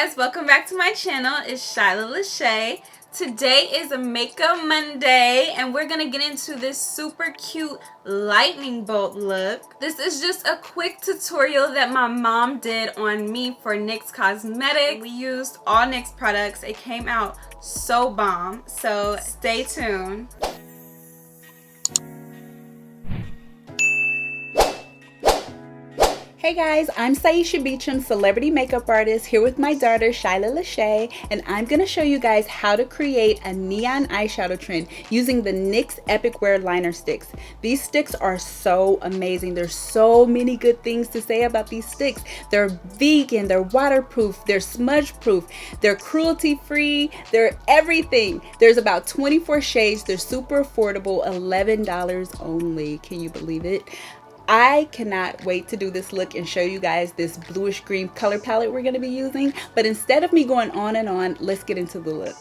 guys, welcome back to my channel. It's shailah.leshe. Today is a makeup Monday and we're gonna get into this super cute lightning bolt look. This is just a quick tutorial that my mom did on me for NYX Cosmetics. We used all NYX products. It came out so bomb, so stay tuned. Hey guys, I'm SAISHA BEECHAM, celebrity makeup artist, here with my daughter shailah.leshe, and I'm going to show you guys how to create a neon eyeshadow trend using the NYX Epic Wear liner sticks. These sticks are so amazing. There's so many good things to say about these sticks. They're vegan, they're waterproof, they're smudge proof, they're cruelty free, they're everything. There's about 24 shades. They're super affordable, $11 only. Can you believe it? I cannot wait to do this look and show you guys this bluish green color palette we're going to be using. But instead of me going on and on, let's get into the look.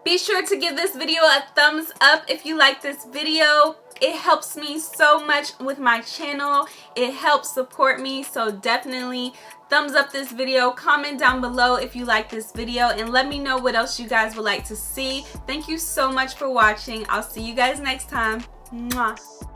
Be sure to give this video a thumbs up if you like this video. It helps me so much with my channel. It helps support me, so definitely thumbs up this video. Comment down below if you like this video and let me know what else you guys would like to see. Thank you so much for watching. I'll see you guys next time. Mwah.